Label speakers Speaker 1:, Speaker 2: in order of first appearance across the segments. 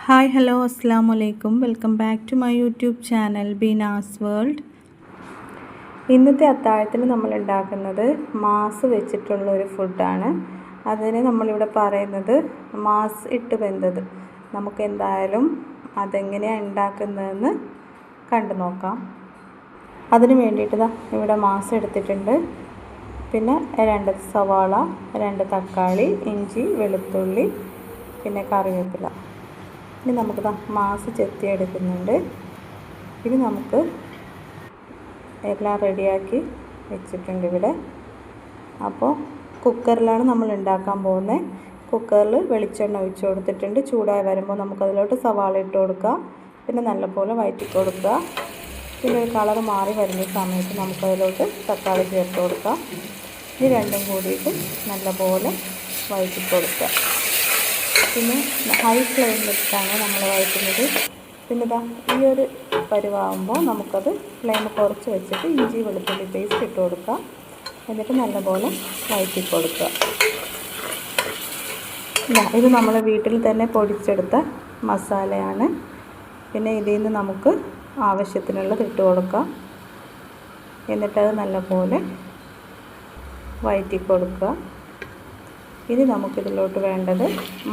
Speaker 1: Hi hello അസ്സാം വലൈക്കും welcome back to my YouTube channel Beena's world. ഇന്നത്തെ അത്താഴത്തിന് നമ്മൾ ഉണ്ടാക്കുന്നത് മാസ് വെച്ചിട്ടുള്ള ഒരു ഫുഡാണ്. അതിന് നമ്മളിവിടെ പറയുന്നത് മാസ് ഇട്ട് വെന്തത്. നമുക്ക് എന്തായാലും അതെങ്ങനെയാണ് ഉണ്ടാക്കുന്നതെന്ന് കണ്ടു നോക്കാം. അതിന് വേണ്ടിയിട്ട് ഇവിടെ മാസ് എടുത്തിട്ടുണ്ട്. പിന്നെ 2 സവാള, 2 തക്കാളി, ഇഞ്ചി, വെളുത്തുള്ളി, പിന്നെ കറിവേപ്പില. ഇനി നമുക്ക് മാസ് ചെത്തിയെടുക്കുന്നുണ്ട്. ഇനി നമുക്ക് എല്ലാം റെഡിയാക്കി വെച്ചിട്ടുണ്ട് ഇവിടെ. അപ്പോൾ കുക്കറിലാണ് നമ്മൾ ഉണ്ടാക്കാൻ പോകുന്നത്. കുക്കറിൽ വെളിച്ചെണ്ണ ഒഴിച്ച് കൊടുത്തിട്ടുണ്ട്. ചൂടായി വരുമ്പോൾ നമുക്കതിലോട്ട് സവാള ഇട്ട് കൊടുക്കുക. പിന്നെ നല്ലപോലെ വഴറ്റി കൊടുക്കുക. പിന്നെ ഒരു കളർ മാറി വരുന്ന സമയത്ത് നമുക്കതിലോട്ട് തക്കാളി ചേർത്ത് കൊടുക്കുക. ഇത് രണ്ടും കൂടിയിട്ട് നല്ലപോലെ വഴറ്റി കൊടുക്കുക. പിന്നെ ഹൈ ഫ്ലെയിമിലിട്ടാണ് നമ്മൾ വഴറ്റുന്നത്. പിന്നെ ഈ ഒരു പരുവാകുമ്പോൾ നമുക്കത് ഫ്ലെയിം കുറച്ച് വെച്ചിട്ട് ഇഞ്ചി വെളുത്തുള്ളി പേസ്റ്റ് ഇട്ട് കൊടുക്കുക. എന്നിട്ട് നല്ലപോലെ വഴറ്റി കൊടുക്കുക. ഇത് നമ്മൾ വീട്ടിൽ തന്നെ പൊടിച്ചെടുത്ത മസാലയാണ്. പിന്നെ ഇതിൽ നിന്ന് നമുക്ക് ആവശ്യത്തിനുള്ളത് ഇട്ട് കൊടുക്കാം. എന്നിട്ടത് നല്ലപോലെ വഴറ്റി കൊടുക്കുക. ഇനി നമുക്കിതിലോട്ട് വേണ്ടത്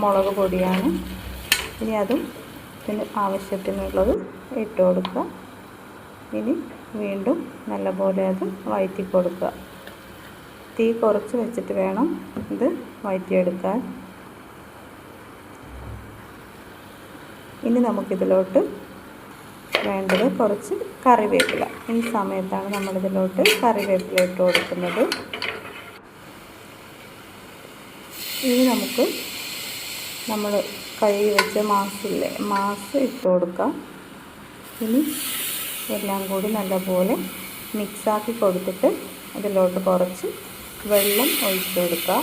Speaker 1: മുളക് പൊടിയാണ്. ഇനി അതും പിന്നെ ആവശ്യത്തിനുള്ളത് ഇട്ട് കൊടുക്കുക. ഇനി വീണ്ടും നല്ലപോലെ അത് വഴറ്റി കൊടുക്കുക. തീ കുറച്ച് വെച്ചിട്ട് വേണം ഇത് വഴറ്റിയെടുക്കാൻ. ഇനി നമുക്കിതിലോട്ട് വേണ്ടത് കുറച്ച് കറിവേപ്പില. ഈ സമയത്താണ് നമ്മളിതിലോട്ട് കറിവേപ്പില ഇട്ട് കൊടുക്കുന്നത്. ഇനി നമുക്ക് നമ്മൾ കഴുകി വെച്ച മാസ് ഇട്ട് കൊടുക്കാം. ഇനി എല്ലാം കൂടി നല്ലപോലെ മിക്സാക്കി കൊടുത്തിട്ട് അതിലോട്ട് കുറച്ച് വെള്ളം ഒഴിച്ച് കൊടുക്കുക.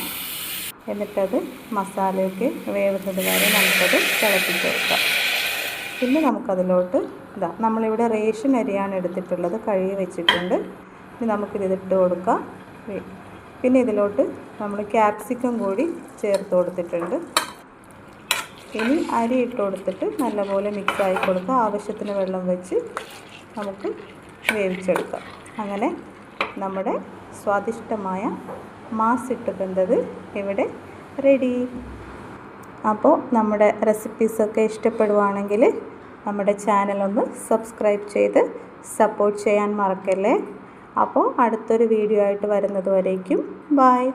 Speaker 1: എന്നിട്ടത് മസാലയൊക്കെ വേവുന്നത് വരെ നമുക്കത് തിളപ്പിച്ചെടുക്കാം. പിന്നെ നമുക്കതിലോട്ട് നമ്മളിവിടെ റേഷൻ അരിയാണ് എടുത്തിട്ടുള്ളത്, കഴുകി വെച്ചിട്ടുണ്ട്. ഇനി നമുക്കിതിട്ട് കൊടുക്കാം. പിന്നെ ഇതിലോട്ട് നമ്മൾ ക്യാപ്സിക്കം കൂടി ചേർത്ത് കൊടുത്തിട്ടുണ്ട്. ഇനി അരി ഇട്ട് കൊടുത്തിട്ട് നല്ലപോലെ മിക്സായി കൊടുക്കുക. ആവശ്യത്തിന് വെള്ളം വെച്ച് നമുക്ക് വേവിച്ചെടുക്കാം. അങ്ങനെ നമ്മുടെ സ്വാദിഷ്ടമായ മാസ് ഇട്ട് വെന്തത് ഇവിടെ റെഡി. അപ്പോൾ നമ്മുടെ റെസിപ്പീസൊക്കെ ഇഷ്ടപ്പെടുവാണെങ്കിൽ നമ്മുടെ ചാനലൊന്ന് സബ്സ്ക്രൈബ് ചെയ്ത് സപ്പോർട്ട് ചെയ്യാൻ മറക്കല്ലേ. അപ്പോൾ അടുത്തൊരു വീഡിയോ ആയിട്ട് വരുന്നത് വരേക്കും ബൈ.